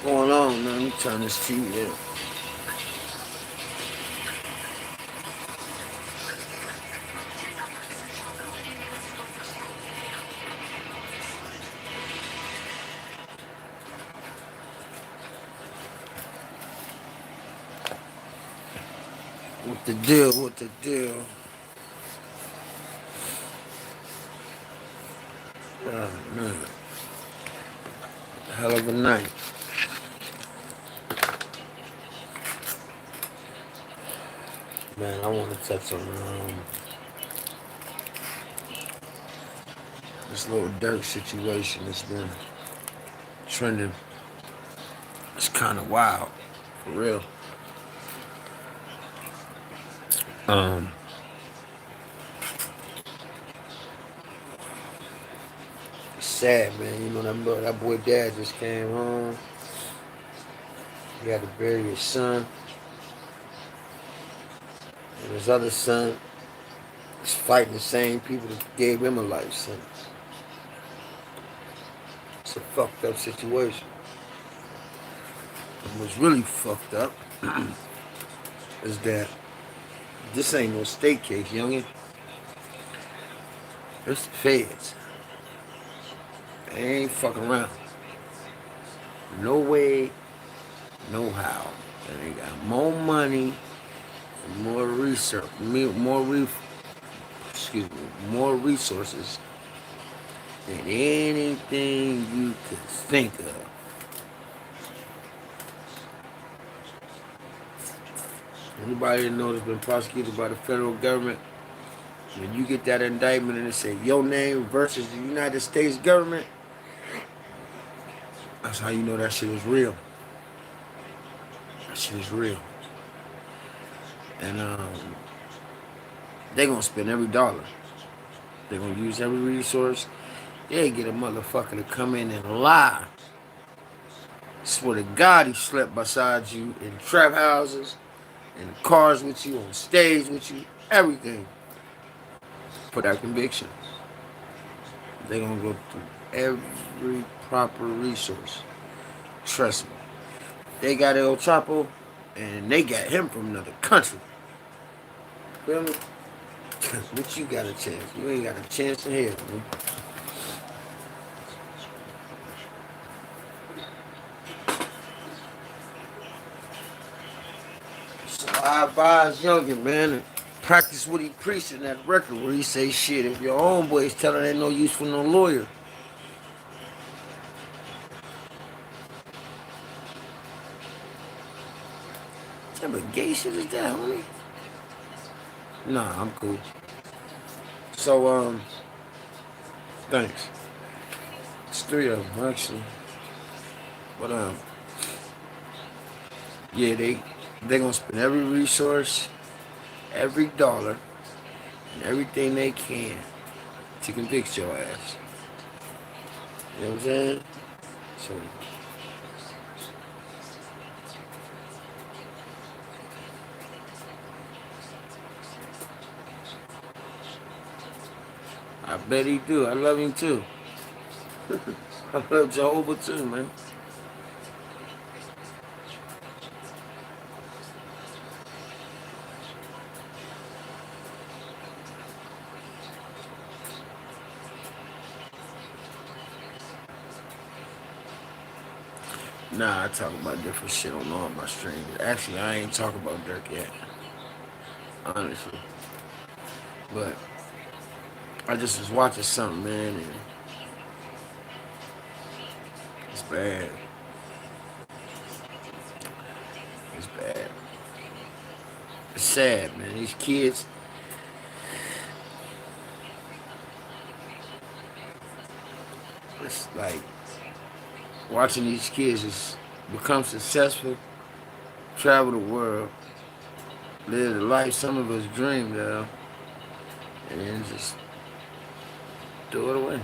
going on, man? Let me turn this TV in. What the deal? What the deal? Oh, man. Hell of a night. Man, I want to touch on this little Dirk situation that's been trending. It's kind of wild, for real. Um, it's sad, man. You know that boy dad just came home. He had to bury his son, and his other son is fighting the same people that gave him a life sentence. It's a fucked up situation. And what's really fucked up is that this ain't no state case, youngin'. It's the feds. They ain't fucking around. No way, no how. And they got more money, and more research, more resources than anything you could think of. Anybody that knows has been prosecuted by the federal government, when you get that indictment and it say your name versus the United States government, that's how you know that shit is real. That shit is real. And they gonna spend every dollar. They gonna use every resource. They get a motherfucker to come in and lie. Swear to God he slept beside you in trap houses, in cars with you, on stage with you, everything. For that conviction. They gonna go through every proper resource. Trust me. They got El Chapo, and they got him from another country. Feel me? But you got a chance. You ain't got a chance in hell, man. So I advise youngin', man, and practice what he preached in that record where he say shit. If your homeboys telling ain't no use for no lawyer. What type of gay shit is that, homie? Nah, I'm cool. So, thanks. It's three of them, actually. But, yeah, they gonna spend every resource, every dollar, and everything they can to convict your ass. You know what I'm saying? So, I bet he do. I love him too. I love Jehovah too, man. Nah, I talk about different shit on all my streams. Actually, I ain't talking about Dirk yet, honestly. But I just was watching something, man, and it's bad. It's bad. It's sad, man. These kids, it's like watching these kids just become successful, travel the world, live the life some of us dreamed of, and then just throw it away.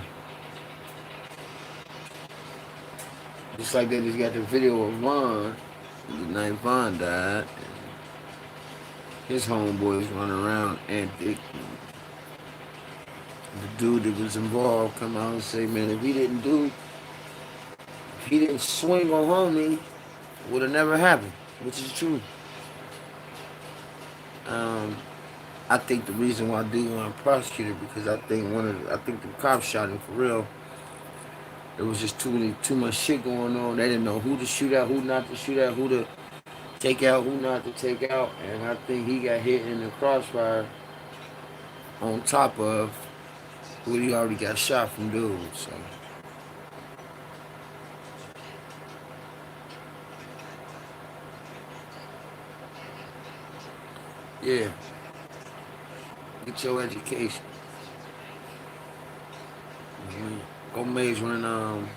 Just like they just got the video of Vaughn, the night Vaughn died, and his homeboys running around antic. The dude that was involved come out and say, man, if he didn't swing on homie, it would have never happened, which is true. Um, I think the reason why D want prosecuted because I think the cops shot him for real. It was just too much shit going on. They didn't know who to shoot at, who not to shoot at, who to take out, who not to take out, and I think he got hit in the crossfire on top of what he already got shot from dude. So yeah, get your education. Gomez running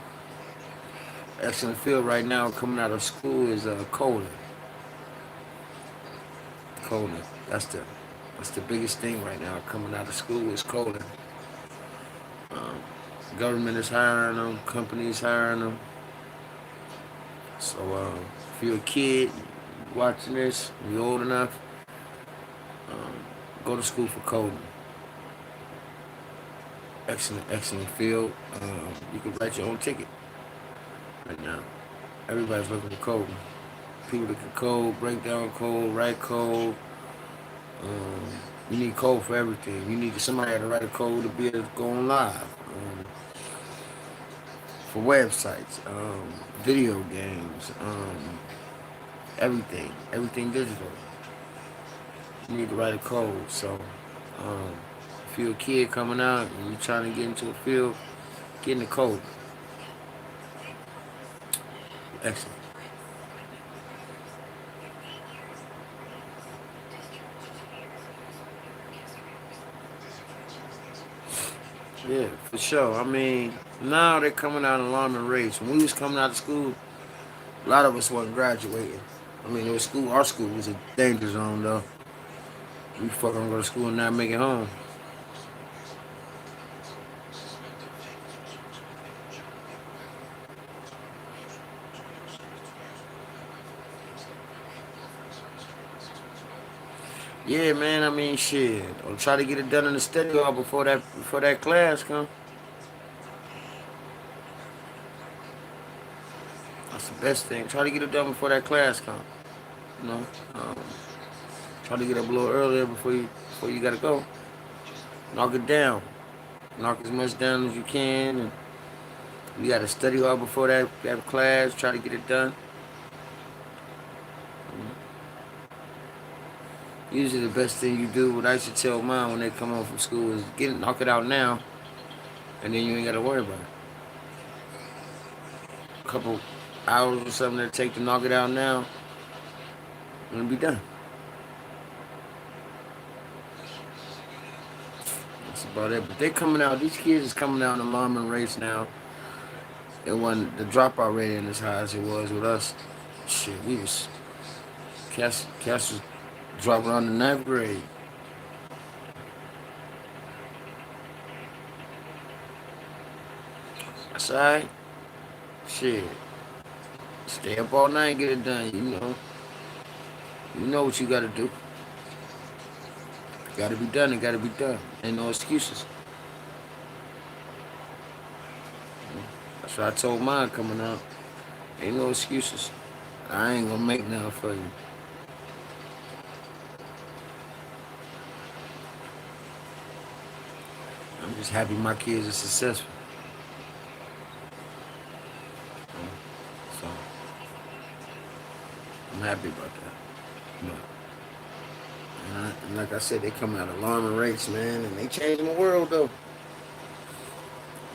excellent field right now. Coming out of school is Colin. Colin. That's the biggest thing right now. Coming out of school is Colin. Um, Government is hiring them. Companies hiring them. So if you're a kid watching this, you're old enough, um, go to school for coding. Excellent field. You can write your own ticket right now. Everybody's looking for coding. People that can code, break down code, write code. Um, you need code for everything. You need somebody to write a code to be able to go on live. For websites, video games, everything digital. You need to write a code. So, um, if you're a kid coming out and you're trying to get into a field, get in the code. Excellent. Yeah, for sure. I mean, now they're coming out in alarming rates. When we was coming out of school, a lot of us wasn't graduating. I mean, it was school. Our school was a danger zone, though. We fucking go to school and not make it home. Yeah, man. I mean, shit. I'll try to get it done in the study hall before that class come. That's the best thing. Try to get it done before that class come. You know, um, try to get up a little earlier before you gotta go. Knock it down. Knock as much down as you can, and you gotta study hard before that class. Try to get it done. Usually, the best thing you do, what I used to tell mine when they come home from school, is knock it out now, and then you ain't gotta worry about it. A couple hours or something that it take to knock it out now, and it'll be done. That's about it. But they coming out. These kids is coming out in alarming rates now. It wasn't the dropout rate ain't as high as it was with us. Shit, we was Cass was dropping around the ninth grade. That's alright. Shit. Stay up all night and get it done, you know. You know what you gotta do. Gotta be done, it gotta be done. Ain't no excuses. That's what I told mine coming out. Ain't no excuses. I ain't gonna make nothing for you. I'm just happy my kids are successful. So I'm happy about that. But, and like I said, they coming out alarming rates, man, and they changing the world though.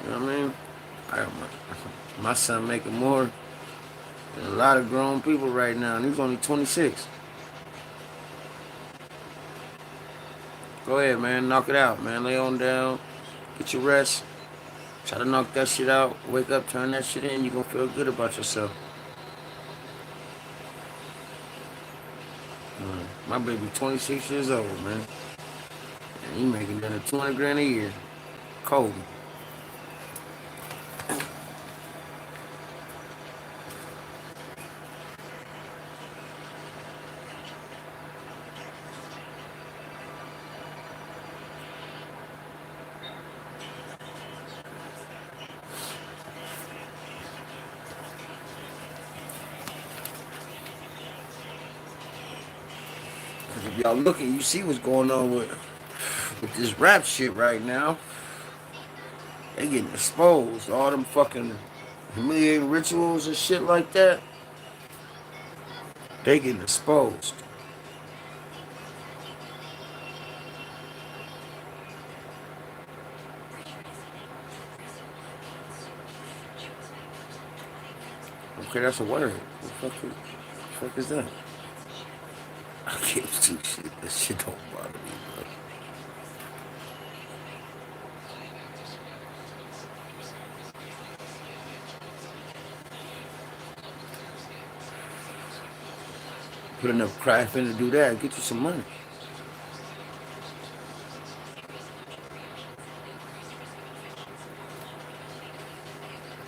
You know what I mean? I got my son making more than a lot of grown people right now, and he's only 26. Go ahead, man, knock it out, man. Lay on down, get your rest. Try to knock that shit out. Wake up, turn that shit in. You gonna feel good about yourself. My baby 26 years old, man. And he making that 200 grand a year. Cold. y'all look and you see what's going on with this rap shit right now. They getting exposed. All them fucking humiliating rituals and shit like that. They getting exposed. Okay, that's a word. What the fuck is that? I can't do shit. That shit don't bother me, bro. Put enough craft in to do that. Get you some money.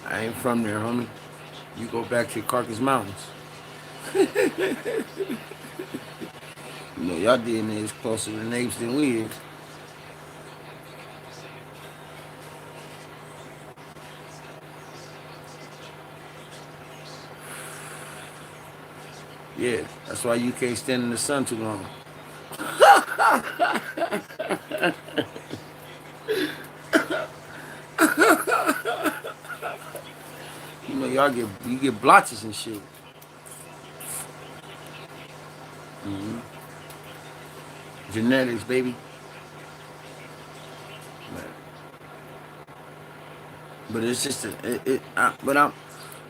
I ain't from there, homie. You go back to Carcass Mountains. You know, y'all DNA is closer to Napes than we is. Yeah, that's why you can't stand in the sun too long. You know, you get blotches and shit. Hmm. Genetics, baby. But it's just but I'm,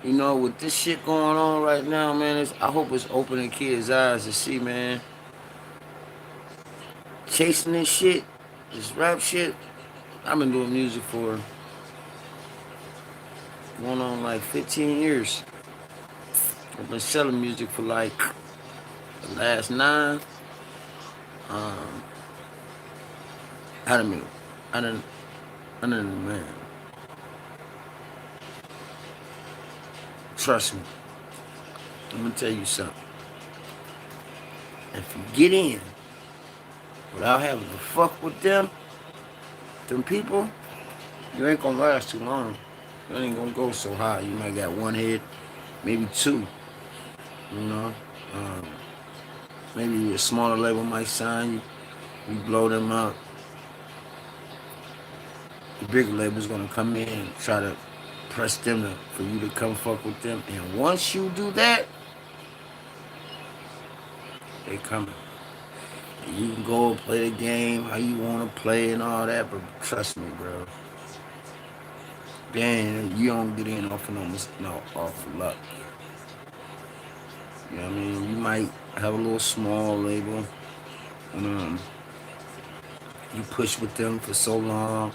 you know, with this shit going on right now, man. I hope it's opening kids' eyes to see, man. Chasing this shit, this rap shit. I've been doing music for going on like 15 years. I've been selling music for like the last 9. Um, I don't, I don't, I don't, man. Trust me. I'm gonna tell you something. If you get in without having to fuck with them people, you ain't gonna last too long. You ain't gonna go so high. You might got one hit, maybe 2. You know, um, maybe a smaller label might sign you. You blow them out. The bigger label's gonna come in and try to press them for you to come fuck with them. And once you do that, they coming. You can go and play the game how you want to play and all that, but trust me, bro. Then you don't get in off of off of luck. You know what I mean? You might have a little small label, and you push with them for so long.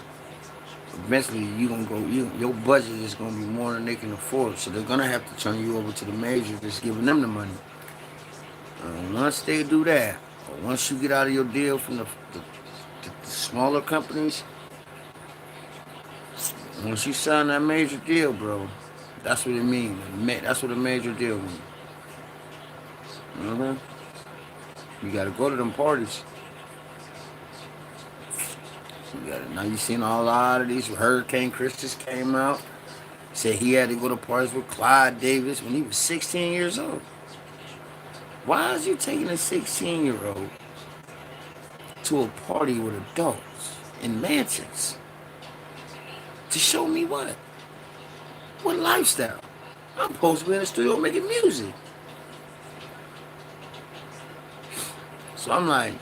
Eventually, you gonna go. Your budget is gonna be more than they can afford, so they're gonna have to turn you over to the major that's giving them the money. Once they do that, or once you get out of your deal from the smaller companies, once you sign that major deal, bro, that's what it means. That's what a major deal means. Mm-hmm. You gotta go to them parties. Now you seen a lot of these. Hurricane Chris just came out. Said he had to go to parties with Clyde Davis when he was 16 years old. Why is you taking a 16-year-old to a party with adults in mansions? To show me what? What lifestyle? I'm supposed to be in the studio making music. So I'm like,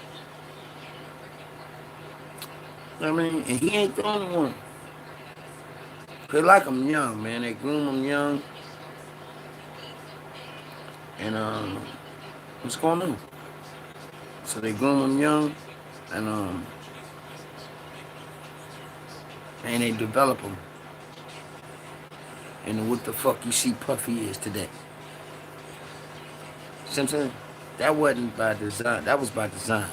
you know what I mean? And he ain't the only one. They like him young, man. They groom him young. And what's going on? So they groom him young, and they develop him. And what the fuck you see Puffy is today? See what I'm saying? That wasn't by design. That was by design.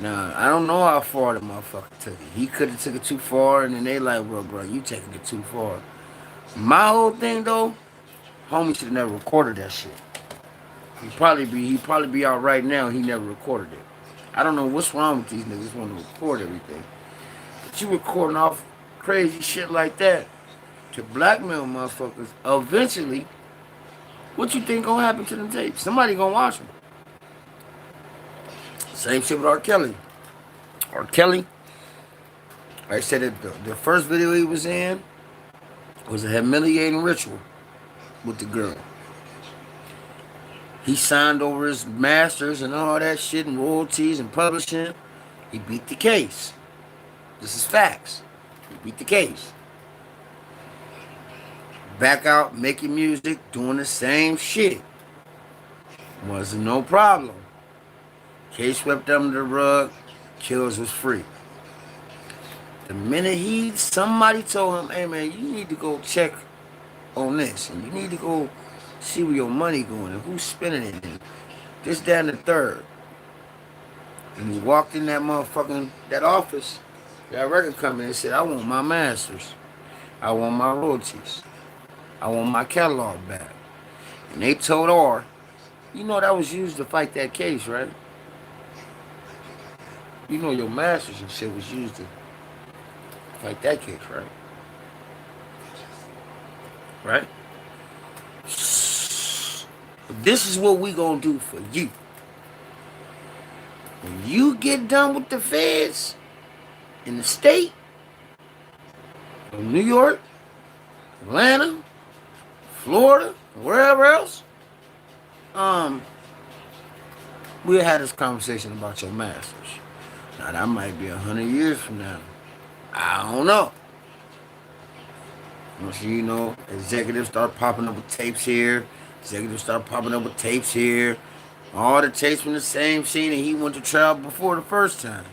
Now, I don't know how far the motherfucker took it. He could have took it too far, and then they like, well, bro, you taking it too far. My whole thing, though, homie should have never recorded that shit. He'd probably be out right now. He never recorded it. I don't know what's wrong with these niggas want to record everything. But you recording off crazy shit like that to blackmail motherfuckers. Eventually, what you think gonna happen to them tapes? Somebody gonna watch them. Same shit with R. Kelly. R. Kelly, I said that the first video he was in was a humiliating ritual with the girl. He signed over his masters and all that shit and royalties and publishing. He beat the case. This is facts. He beat the case. Back out making music, doing the same shit. Wasn't no problem. Case swept under the rug. Kills was free. The minute somebody told him, hey man, you need to go check on this, and you need to go see where your money going and who's spending it, and this, that, and the third. And he walked in that office, that record company, and said, I want my masters. I want my royalties. I want my catalog back. And they told R, you know that was used to fight that case, right? You know your masters and shit was used to fight that case, right? Right? This is what we gonna do for you. When you get done with the feds in the state of New York, Atlanta, Florida, wherever else, we'll have this conversation about your masters. Now that might be 100 years from now. I don't know. You know, executives start popping up with tapes here. Executives start popping up with tapes here. All the tapes from the same scene, and he went to trial before the first time.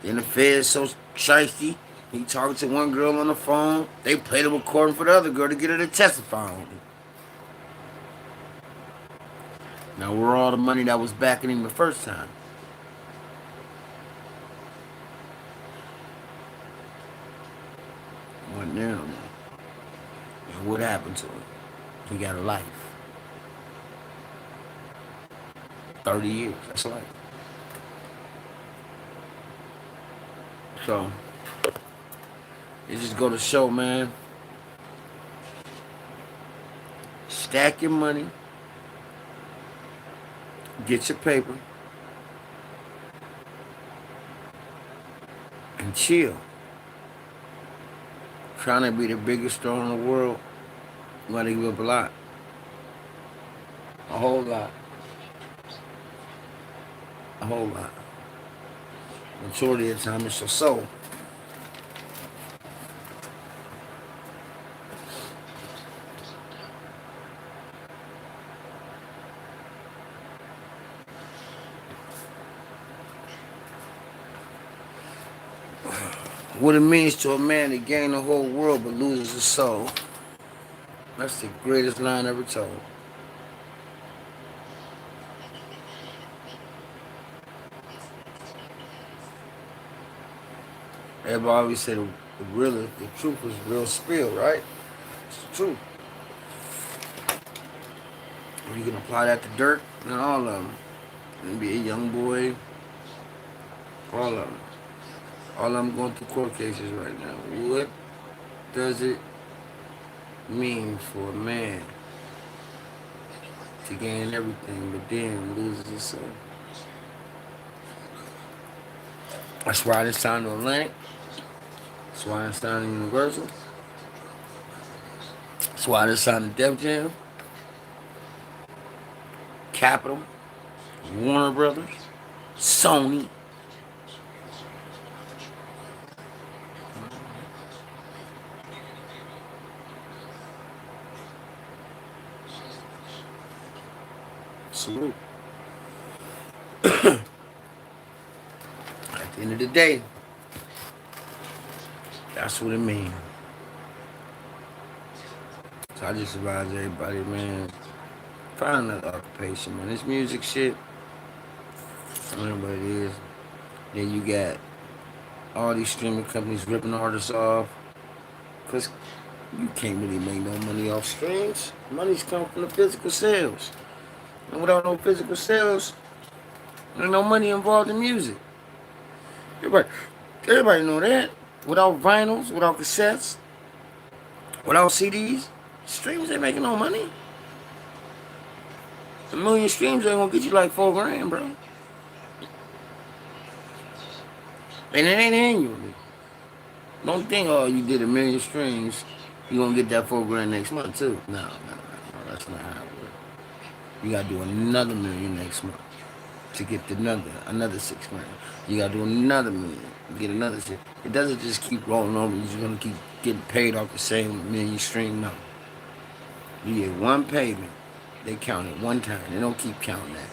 Then the feds so shiesty, he talking to one girl on the phone. They played a recording for the other girl to get her to testify on it. Now where all the money that was backing him the first time? Wasn't there no more. And what happened to him? He got a life. 30 years, that's life. So, it just go to show, man. Stack your money. Get your paper. And chill. Trying to be the biggest star in the world, you gotta give up a lot. A whole lot. A whole lot. Majority of the time it's your soul. What it means to a man to gain the whole world but loses his soul. That's the greatest line ever told. Everybody always say the truth is real spill, right? It's the truth. Or you can apply that to dirt and all of them. You can be a young boy, all of them. All of them going through court cases right now. What does it mean for a man to gain everything but then loses his soul? That's why I didn't sign to Atlantic. That's why I didn't sign to Universal. That's why I didn't sign to Def Jam, Capitol, Warner Brothers, Sony. Salute. At the end of the day, that's what it means. So I just advise everybody, man, find another occupation, man. This music shit, I don't know what it is. Then you got all these streaming companies ripping artists off. Because you can't really make no money off streams. Money's come from the physical sales. And without no physical sales, there's no money involved in music. Everybody know that. Without vinyls, without cassettes, without CDs, streams ain't making no money. 1 million streams ain't gonna get you like $4 grand, bro. And it ain't annually. Don't think, oh, you did 1,000,000 streams, you gonna get that 4 grand next month too. No, that's not how it works. You gotta do another 1,000,000 next month to get another 6 grand. You gotta do another 1,000,000, get another 6. It doesn't just keep rolling over. You're gonna keep getting paid off the same 1,000,000 stream. No, you get one payment. They count it one time. They don't keep counting that.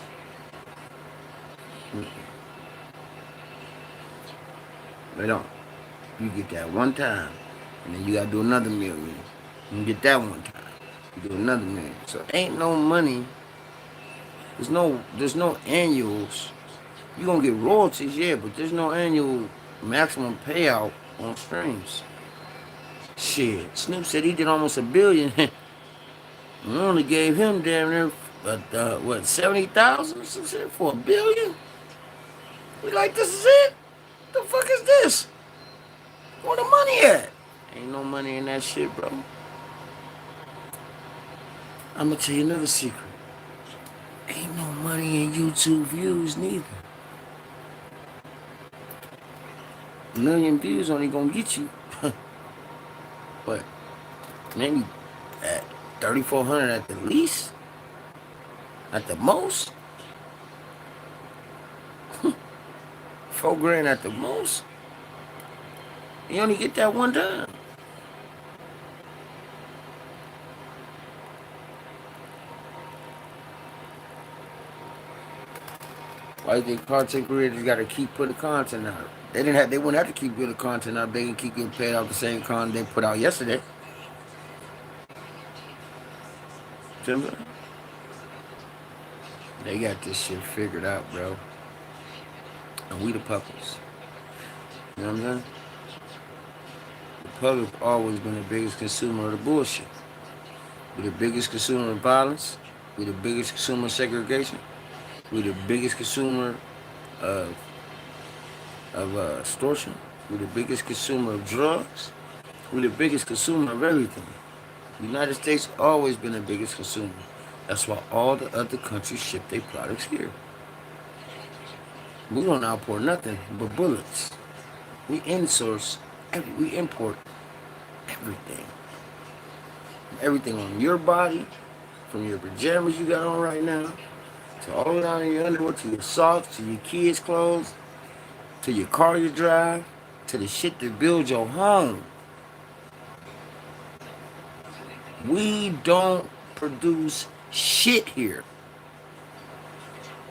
They don't. You get that one time, and then you gotta do another 1,000,000. You get that one time. You do another 1,000,000. So ain't no money. There's no annuals. You gonna get royalties, yeah, but there's no annual maximum payout on streams. Shit, Snoop said he did almost $1 billion. We only gave him damn near what 70,000 or some shit for $1 billion. We like, this is it? The fuck is this? Where the money at? Ain't no money in that shit, bro. I'm gonna tell you another secret. Ain't no money in YouTube views neither. 1,000,000 views only gonna get you, but maybe at 3,400 at the least, at the most. 4 grand at the most. You only get that one time. Why do you think content creators gotta keep putting content out? They wouldn't have to keep putting content out. They can keep getting paid off the same content they put out yesterday. Remember? They got this shit figured out, bro. And we the puppets. You know what I'm saying? The public always been the biggest consumer of the bullshit. We the biggest consumer of violence. We the biggest consumer of segregation. We the biggest consumer of extortion. We the biggest consumer of drugs. We the biggest consumer of everything. The United States always been the biggest consumer. That's why all the other countries ship their products here. We don't output nothing but bullets. We we import everything. Everything on your body, from your pajamas you got on right now, to all down in your underwear, to your socks, to your kids' clothes, to your car you drive, to the shit that builds your home. We don't produce shit here.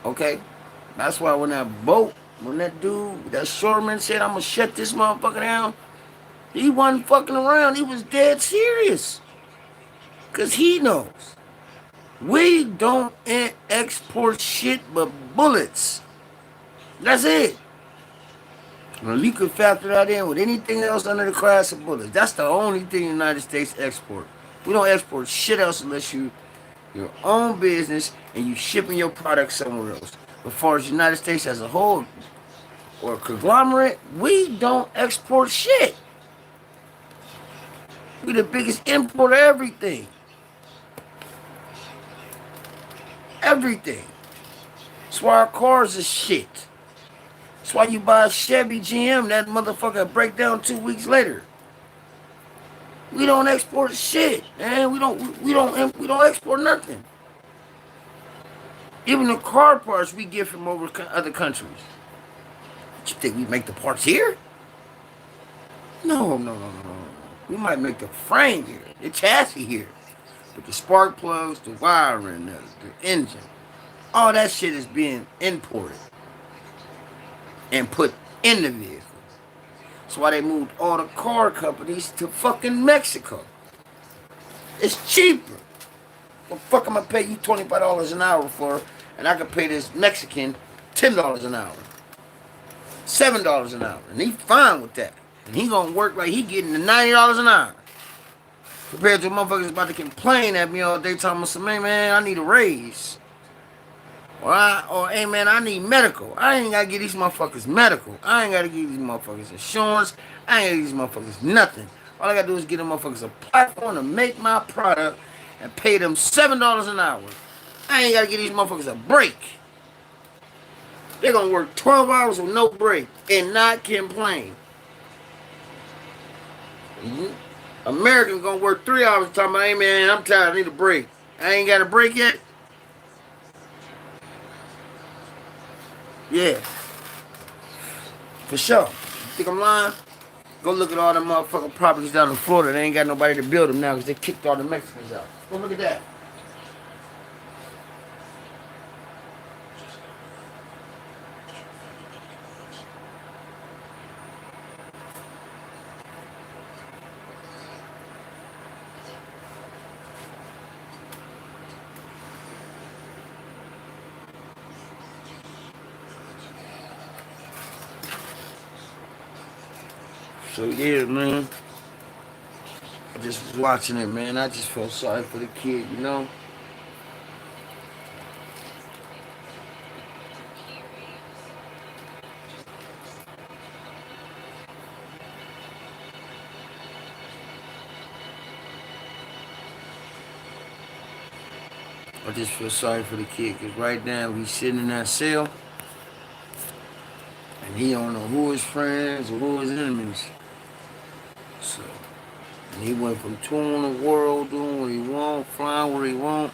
Okay? That's why when that dude, that shoreman said, I'm gonna shut this motherfucker down, he wasn't fucking around. He was dead serious. Because he knows. We don't export shit but bullets. That's it. Well, you could factor that in with anything else under the class of bullets. That's the only thing the United States export. We don't export shit else unless you your own business and you shipping your product somewhere else. But as far as the United States as a whole or a conglomerate, we don't export shit. We the biggest importer of everything. Everything. That's why our cars are shit. That's why you buy a Chevy GM, that motherfucker break down 2 weeks later. We don't export shit, man. We don't export nothing. Even the car parts we get from other countries. You think we make the parts here? No. We might make the frame here, the chassis here, but the spark plugs, the wiring, the engine, all that shit is being imported and put in the vehicle. That's why they moved all the car companies to fucking Mexico. It's cheaper. What the fuck am I pay you $25 an hour for, and I can pay this Mexican $10 an hour, $7 an hour, and he fine with that. And he gonna work like he getting the $90 an hour. Compared to motherfuckers about to complain at me all day talking about, man, I need a raise. Or hey man, I need medical. I ain't gotta give these motherfuckers medical. I ain't gotta give these motherfuckers insurance. I ain't gotta give these motherfuckers nothing. All I gotta do is give them motherfuckers a platform to make my product and pay them $7 an hour. I ain't gotta give these motherfuckers a break. They're gonna work 12 hours with no break and not complain. Americans gonna work 3 hours talking about, hey man, I'm tired, I need a break. I ain't got a break yet. Yeah, for sure. You think I'm lying? Go look at all them motherfucking properties down in Florida. They ain't got nobody to build them now because they kicked all the Mexicans out. Go look at that. So yeah, man. I just was watching it, man. I just felt sorry for the kid, you know? I just feel sorry for the kid because right now he's sitting in that cell and he don't know who his friends or who his enemies. So, and he went from touring the world, doing what he want, flying where he want,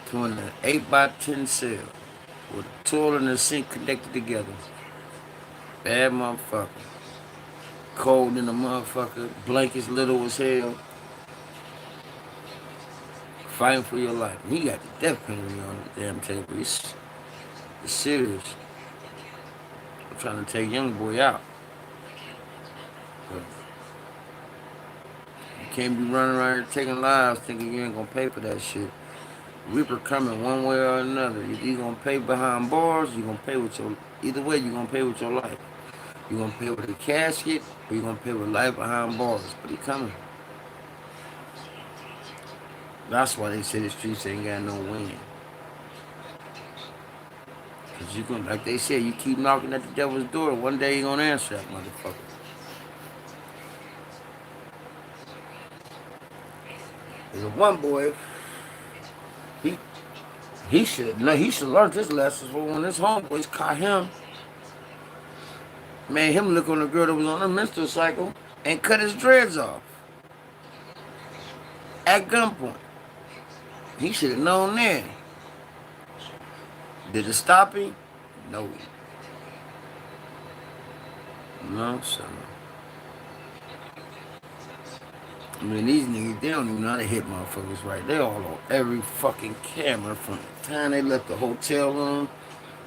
to an 8 by 10 cell with a toilet and a sink connected together. Bad motherfucker. Cold in the motherfucker. Blankets little as hell. Fighting for your life. And he got the death penalty on the damn table. It's serious. I'm trying to take young boy out. But you can't be running around here taking lives thinking you ain't gonna pay for that shit. Reaper coming one way or another. Either you gonna pay behind bars, you gonna pay with your, either way you gonna pay with your life. You gonna pay with a casket or you gonna pay with life behind bars. But he coming. That's why they say the streets ain't got no wind. Cause you gonna, like they said, you keep knocking at the devil's door, one day you gonna answer that motherfucker. There's a one boy, he he should learn his lessons. But when his homeboys caught him, man, him look on the girl that was on her menstrual cycle and cut his dreads off at gunpoint. He should have known then. Did it stop him? No. No, son. I mean, these niggas, they don't even know how to hit motherfuckers right. They all on every fucking camera from the time they left the hotel room.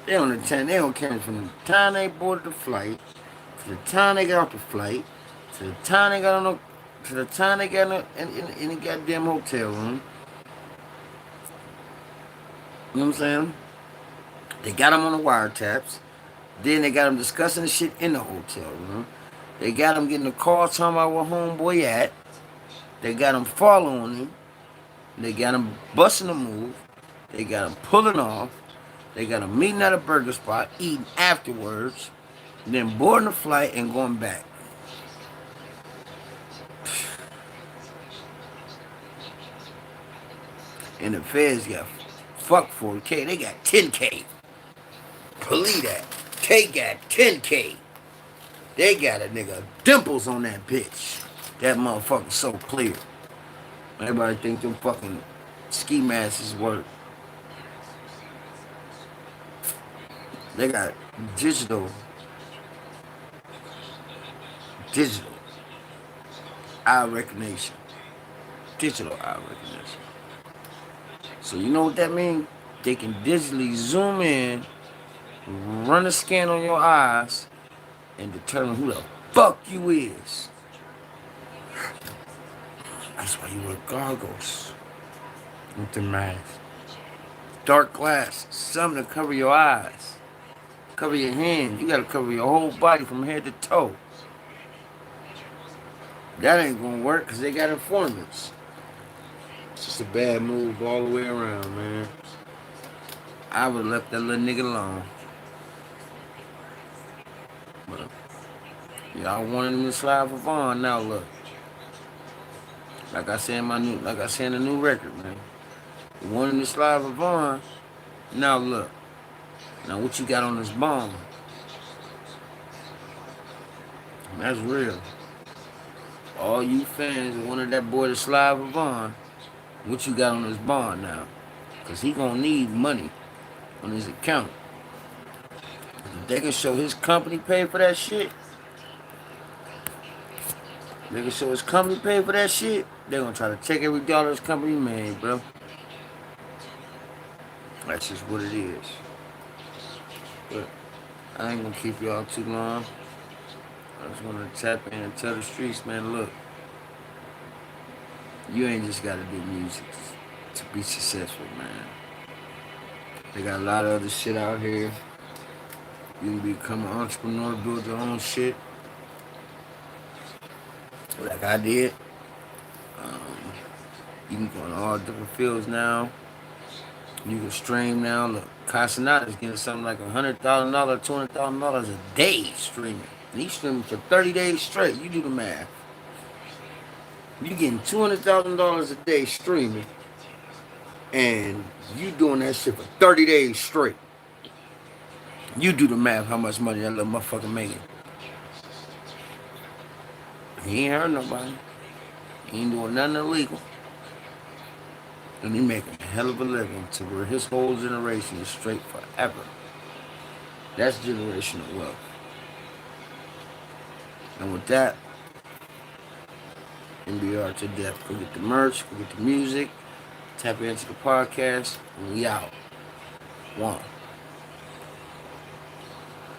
They on the time, they on camera from the time they boarded the flight, to the time they got off the flight, to the time they got on the, to the time they got in the goddamn hotel room. You know what I'm saying? They got them on the wiretaps. Then they got them discussing the shit in the hotel room. They got them getting the call talking about where homeboy at. They got him following him. They got him busting a move. They got him pulling off. They got him meeting at a burger spot, eating afterwards, then boarding the flight and going back. And the feds got fuck 4K. They got 10K. Believe that. K got 10K. They got a nigga dimples on that bitch. That motherfucker's so clear. Everybody think them fucking ski masks work. They got digital eye recognition. Digital eye recognition. So you know what that means? They can digitally zoom in, run a scan on your eyes, and determine who the fuck you is. That's why you wear goggles with the mask. Dark glasses, something to cover your eyes. Cover your hands. You gotta cover your whole body from head to toe. That ain't gonna work because they got informants. It's just a bad move all the way around, man. I would have left that little nigga alone. But y'all wanted him to slide for Vaughn. Now look. Like I said in the new record, man. You wanted him to slide for Vaughn. Now look. Now what you got on this bond? That's real. All you fans who wanted that boy to slide with Vaughn, what you got on this bond now? Because he going to need money on his account. If they can show his company paid for that shit, they can show his company paid for that shit, they're going to try to take every dollar his company made, bro. That's just what it is. But I ain't going to keep y'all too long. I just want to tap in and tell the streets, man, look, you ain't just got to do music to be successful, man. They got a lot of other shit out here. You can become an entrepreneur, build your own shit, like I did. You can go in all different fields now. You can stream now. Look, Casanata's getting something like $100,000, $200,000 a day streaming. And he's streaming for 30 days straight. You do the math. You getting $200,000 a day streaming, and you doing that shit for 30 days straight. You do the math how much money that little motherfucker making. He ain't hurt nobody. He ain't doing nothing illegal. And he making a hell of a living to where his whole generation is straight forever. That's generational wealth. And with that, NBR to death. Go get the merch, go get the music, tap into the podcast, and we out. One.